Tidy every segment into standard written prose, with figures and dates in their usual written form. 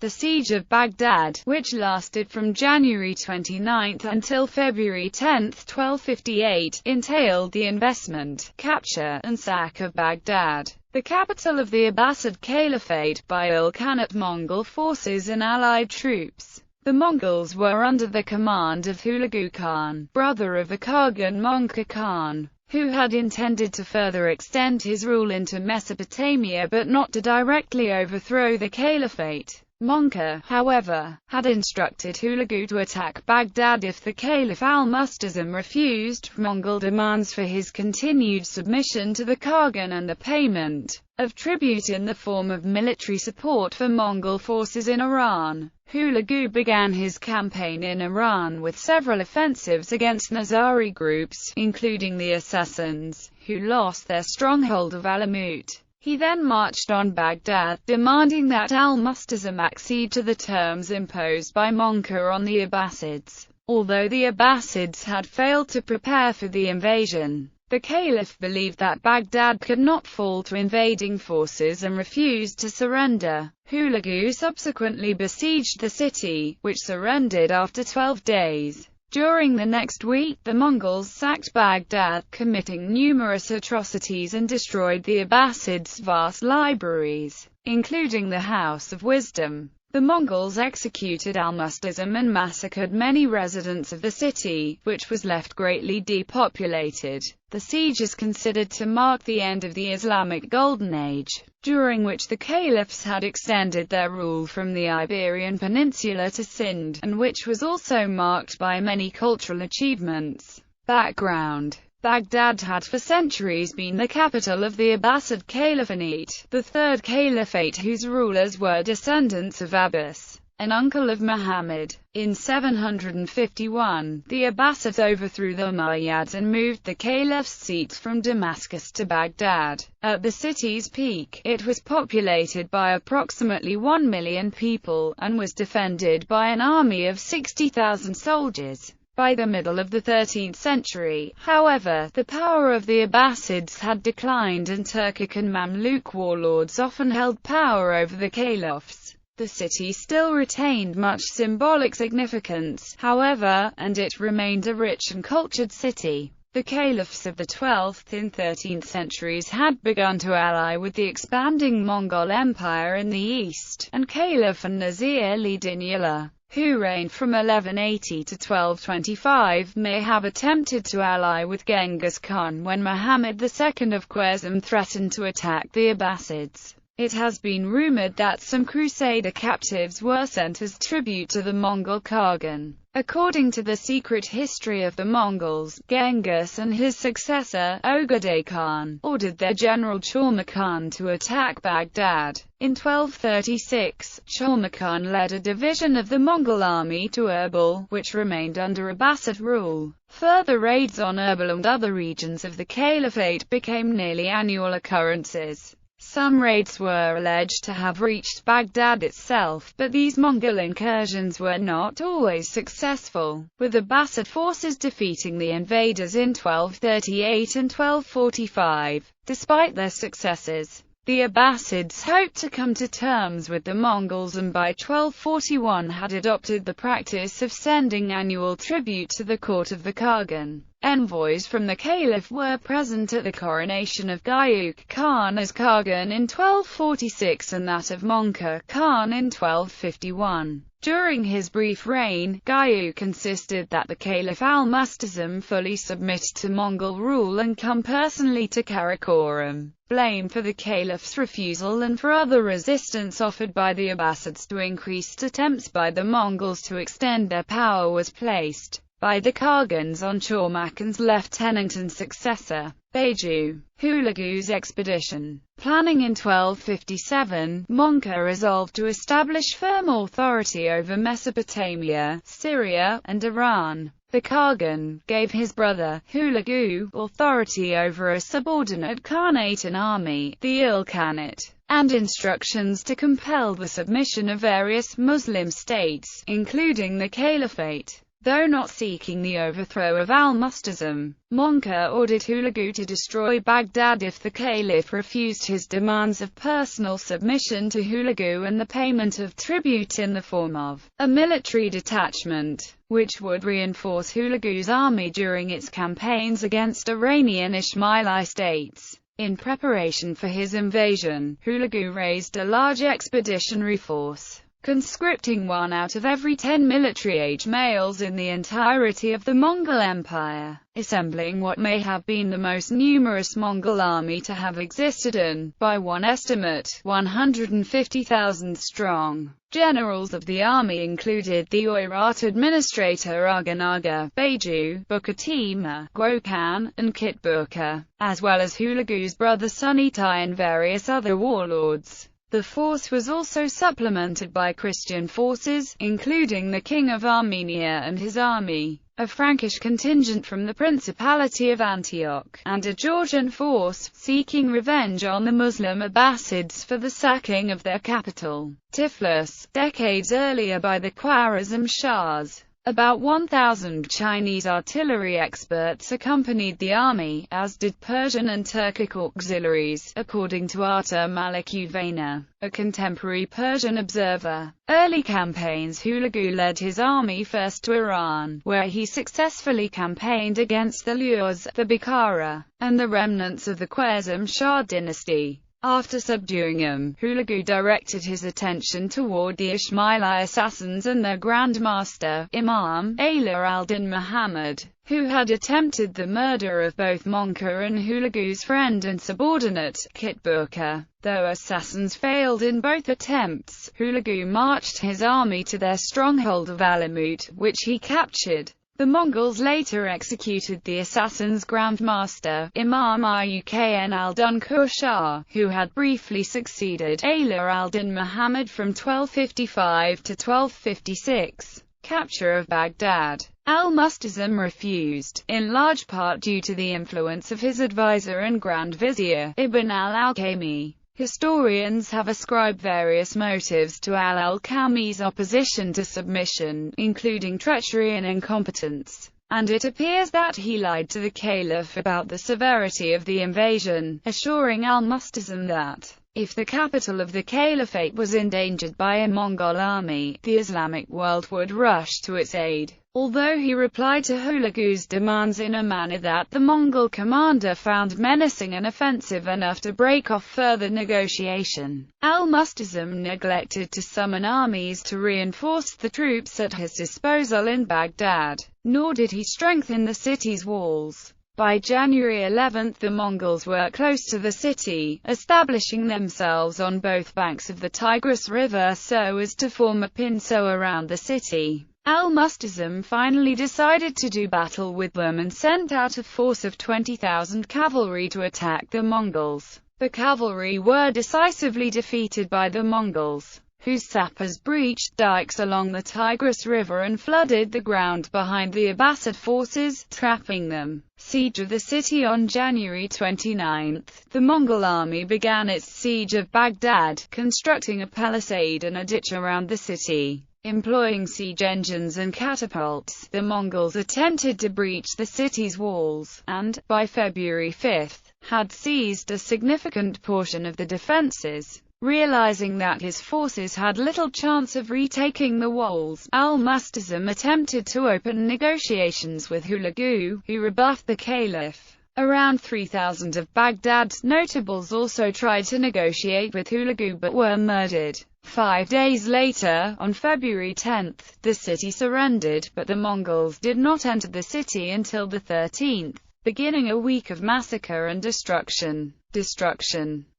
The siege of Baghdad, which lasted from January 29 until February 10, 1258, entailed the investment, capture, and sack of Baghdad, the capital of the Abbasid Caliphate, by Ilkhanate Mongol forces and allied troops. The Mongols were under the command of Hulagu Khan, brother of the Khagan Mongke Khan, who had intended to further extend his rule into Mesopotamia but not to directly overthrow the caliphate. Mongke, however, had instructed Hulagu to attack Baghdad if the Caliph al-Mustazim refused Mongol demands for his continued submission to the Khagan and the payment of tribute in the form of military support for Mongol forces in Iran. Hulagu began his campaign in Iran with several offensives against Nizari groups, including the Assassins, who lost their stronghold of Alamut. He then marched on Baghdad, demanding that al-Mustazim accede to the terms imposed by Mongke on the Abbasids. Although the Abbasids had failed to prepare for the invasion, the Caliph believed that Baghdad could not fall to invading forces and refused to surrender. Hulagu subsequently besieged the city, which surrendered after 12 days. During the next week, the Mongols sacked Baghdad, committing numerous atrocities and destroyed the Abbasids' vast libraries, including the House of Wisdom. The Mongols executed al-Mustazim and massacred many residents of the city, which was left greatly depopulated. The siege is considered to mark the end of the Islamic Golden Age, during which the caliphs had extended their rule from the Iberian Peninsula to Sind, and which was also marked by many cultural achievements. Background: Baghdad had for centuries been the capital of the Abbasid Caliphate, the third caliphate whose rulers were descendants of Abbas, an uncle of Muhammad. In 751, the Abbasids overthrew the Umayyads and moved the caliph's seat from Damascus to Baghdad. At the city's peak, it was populated by approximately 1 million people, and was defended by an army of 60,000 soldiers. By the middle of the 13th century, however, the power of the Abbasids had declined and Turkic and Mamluk warlords often held power over the caliphs. The city still retained much symbolic significance, however, and it remained a rich and cultured city. The caliphs of the 12th and 13th centuries had begun to ally with the expanding Mongol Empire in the east, and Caliph an-Nazir al-Din, who reigned from 1180 to 1225, may have attempted to ally with Genghis Khan when Muhammad II of Khwarezm threatened to attack the Abbasids. It has been rumored that some Crusader captives were sent as tribute to the Mongol Khagan. According to the secret history of the Mongols, Genghis and his successor, Ogedai Khan, ordered their general Chorma Khan to attack Baghdad. In 1236, Chorma Khan led a division of the Mongol army to Erbil, which remained under Abbasid rule. Further raids on Erbil and other regions of the Caliphate became nearly annual occurrences. Some raids were alleged to have reached Baghdad itself, but these Mongol incursions were not always successful, with Abbasid forces defeating the invaders in 1238 and 1245. Despite their successes, the Abbasids hoped to come to terms with the Mongols and by 1241 had adopted the practice of sending annual tribute to the court of the Khagan. Envoys from the Caliph were present at the coronation of Gayuk Khan as Khagan in 1246 and that of Mongke Khan in 1251. During his brief reign, Gayuk insisted that the Caliph al-Mustazim fully submit to Mongol rule and come personally to Karakoram. Blame for the Caliph's refusal and for other resistance offered by the Abbasids to increased attempts by the Mongols to extend their power was placed by the Khagans on Chormakan's lieutenant and successor, Baiju. Hulagu's expedition. Planning in 1257, Mongke resolved to establish firm authority over Mesopotamia, Syria, and Iran. The Khagan gave his brother, Hulagu, authority over a subordinate Khanate and army, the Ilkhanate, and instructions to compel the submission of various Muslim states, including the Caliphate. Though not seeking the overthrow of al-Musta'sim, Monka ordered Hulagu to destroy Baghdad if the caliph refused his demands of personal submission to Hulagu and the payment of tribute in the form of a military detachment, which would reinforce Hulagu's army during its campaigns against Iranian Ismaili states. In preparation for his invasion, Hulagu raised a large expeditionary force, conscripting 1 out of every 10 military-age males in the entirety of the Mongol Empire, assembling what may have been the most numerous Mongol army to have existed and, by one estimate, 150,000 strong. Generals of the army included the Oirat administrator Aganaga, Beju, Bukatima, Gwokan, and Kitburka, as well as Hulagu's brother Sunitai and various other warlords. The force was also supplemented by Christian forces, including the King of Armenia and his army, a Frankish contingent from the Principality of Antioch, and a Georgian force, seeking revenge on the Muslim Abbasids for the sacking of their capital, Tiflis, decades earlier by the Khwarezm Shahs. About 1,000 Chinese artillery experts accompanied the army, as did Persian and Turkic auxiliaries, according to Ata Malikuvana, a contemporary Persian observer. Early campaigns Hulagu led his army first to Iran, where he successfully campaigned against the Lurs, the Bukhara, and the remnants of the Khwarezm Shah dynasty. After subduing them, Hulagu directed his attention toward the Ismaili assassins and their Grand Master, Imam Ala al-Din Muhammad, who had attempted the murder of both Monka and Hulagu's friend and subordinate, Kitburka. Though assassins failed in both attempts, Hulagu marched his army to their stronghold of Alamut, which he captured. The Mongols later executed the assassins' Grand Master, Imam Iukn al-Dunkur Shah, who had briefly succeeded Ala al-Din Muhammad from 1255 to 1256. Capture of Baghdad. Al-Musta'sim refused, in large part due to the influence of his advisor and Grand Vizier, Ibn al-Alqami. Historians have ascribed various motives to al-Alqami's opposition to submission, including treachery and incompetence, and it appears that he lied to the caliph about the severity of the invasion, assuring al-Musta'sim that, if the capital of the caliphate was endangered by a Mongol army, the Islamic world would rush to its aid. Although he replied to Hulagu's demands in a manner that the Mongol commander found menacing and offensive enough to break off further negotiation, al-Musta'sim neglected to summon armies to reinforce the troops at his disposal in Baghdad, nor did he strengthen the city's walls. By January 11 the Mongols were close to the city, establishing themselves on both banks of the Tigris River so as to form a pincer around the city. Al-Musta'sim finally decided to do battle with them and sent out a force of 20,000 cavalry to attack the Mongols. The cavalry were decisively defeated by the Mongols, whose sappers breached dikes along the Tigris River and flooded the ground behind the Abbasid forces, trapping them. Siege of the city. On January 29, the Mongol army began its siege of Baghdad, constructing a palisade and a ditch around the city. Employing siege engines and catapults, the Mongols attempted to breach the city's walls, and, by February 5, had seized a significant portion of the defences. Realizing that his forces had little chance of retaking the walls, al-Musta'sim attempted to open negotiations with Hulagu, who rebuffed the caliph. Around 3,000 of Baghdad's notables also tried to negotiate with Hulagu but were murdered. 5 days later, on February 10, the city surrendered, but the Mongols did not enter the city until the 13th, beginning a week of massacre and destruction.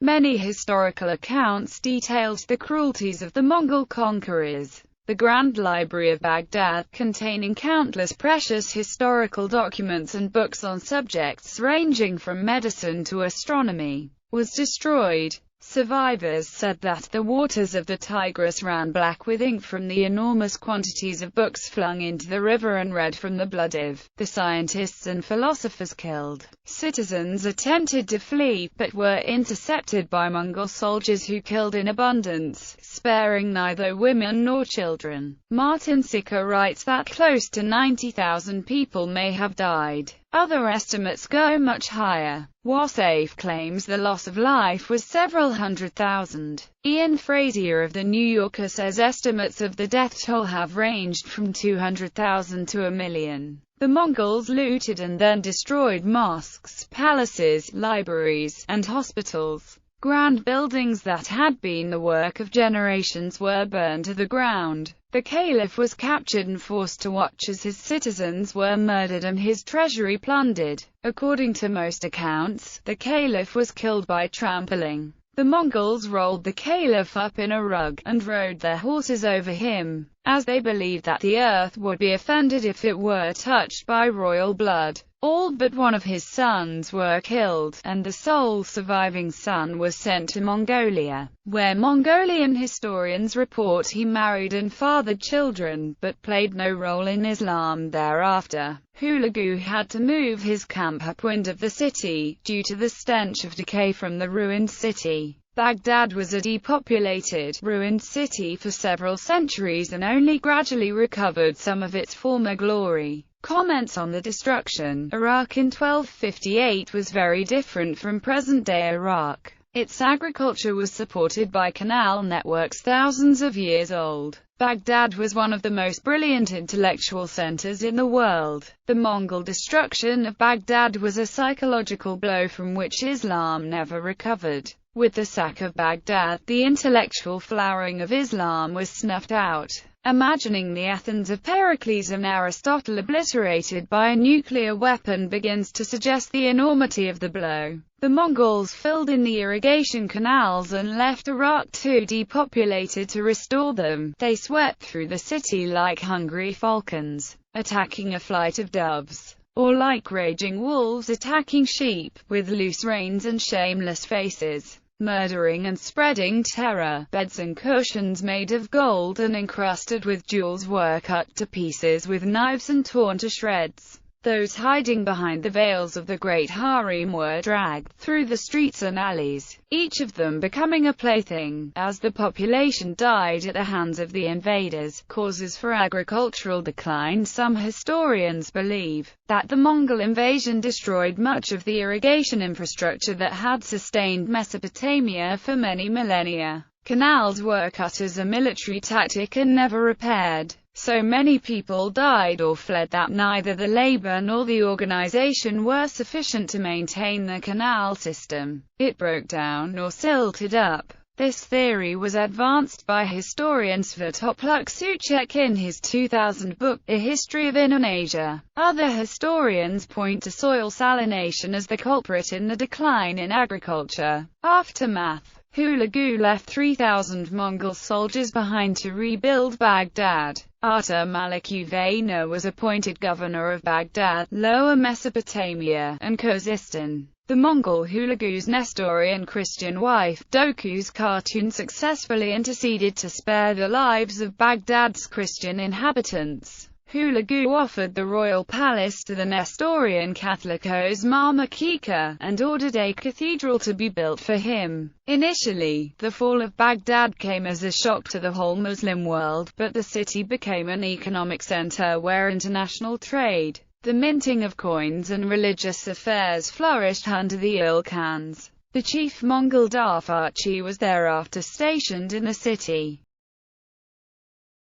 Many historical accounts detailed the cruelties of the Mongol conquerors. The Grand Library of Baghdad, containing countless precious historical documents and books on subjects ranging from medicine to astronomy, was destroyed. Survivors said that the waters of the Tigris ran black with ink from the enormous quantities of books flung into the river and read from the blood of the scientists and philosophers killed. Citizens attempted to flee, but were intercepted by Mongol soldiers who killed in abundance, sparing neither women nor children. Martin Sicker writes that close to 90,000 people may have died. Other estimates go much higher. Sayf claims the loss of life was several 100,000. Ian Frazier of The New Yorker says estimates of the death toll have ranged from 200,000 to 1 million. The Mongols looted and then destroyed mosques, palaces, libraries, and hospitals. Grand buildings that had been the work of generations were burned to the ground. The caliph was captured and forced to watch as his citizens were murdered and his treasury plundered. According to most accounts, the caliph was killed by trampling. The Mongols rolled the caliph up in a rug, and rode their horses over him, as they believed that the earth would be offended if it were touched by royal blood. All but one of his sons were killed, and the sole surviving son was sent to Mongolia, where Mongolian historians report he married and fathered children, but played no role in Islam thereafter. Hulagu had to move his camp upwind of the city, due to the stench of decay from the ruined city. Baghdad was a depopulated, ruined city for several centuries and only gradually recovered some of its former glory. Comments on the destruction. Iraq in 1258 was very different from present-day Iraq. Its agriculture was supported by canal networks thousands of years old. Baghdad was one of the most brilliant intellectual centers in the world. The Mongol destruction of Baghdad was a psychological blow from which Islam never recovered. With the sack of Baghdad, the intellectual flowering of Islam was snuffed out. Imagining the Athens of Pericles and Aristotle obliterated by a nuclear weapon begins to suggest the enormity of the blow. The Mongols filled in the irrigation canals and left Iraq too depopulated to restore them. They swept through the city like hungry falcons, attacking a flight of doves, or like raging wolves attacking sheep, with loose reins and shameless faces, murdering and spreading terror. Beds and cushions made of gold and encrusted with jewels were cut to pieces with knives and torn to shreds. Those hiding behind the veils of the great harem were dragged through the streets and alleys, each of them becoming a plaything, as the population died at the hands of the invaders. Causes for agricultural decline. Some historians believe that the Mongol invasion destroyed much of the irrigation infrastructure that had sustained Mesopotamia for many millennia. Canals were cut as a military tactic and never repaired. So many people died or fled that neither the labor nor the organization were sufficient to maintain the canal system. It broke down or silted up. This theory was advanced by historian Svetopluk Suchek in his 2000 book, A History of Indonesia. Other historians point to soil salination as the culprit in the decline in agriculture. Aftermath. Hulagu left 3,000 Mongol soldiers behind to rebuild Baghdad. Ata Malik Uvayna was appointed governor of Baghdad, Lower Mesopotamia, and Khuzestan. The Mongol Hulagu's Nestorian Christian wife, Doku's cartoon successfully interceded to spare the lives of Baghdad's Christian inhabitants. Hulagu offered the royal palace to the Nestorian Catholicos Marmakika, and ordered a cathedral to be built for him. Initially, the fall of Baghdad came as a shock to the whole Muslim world, but the city became an economic center where international trade, the minting of coins and religious affairs flourished under the Ilkhans. The chief Mongol Darfarchi was thereafter stationed in the city.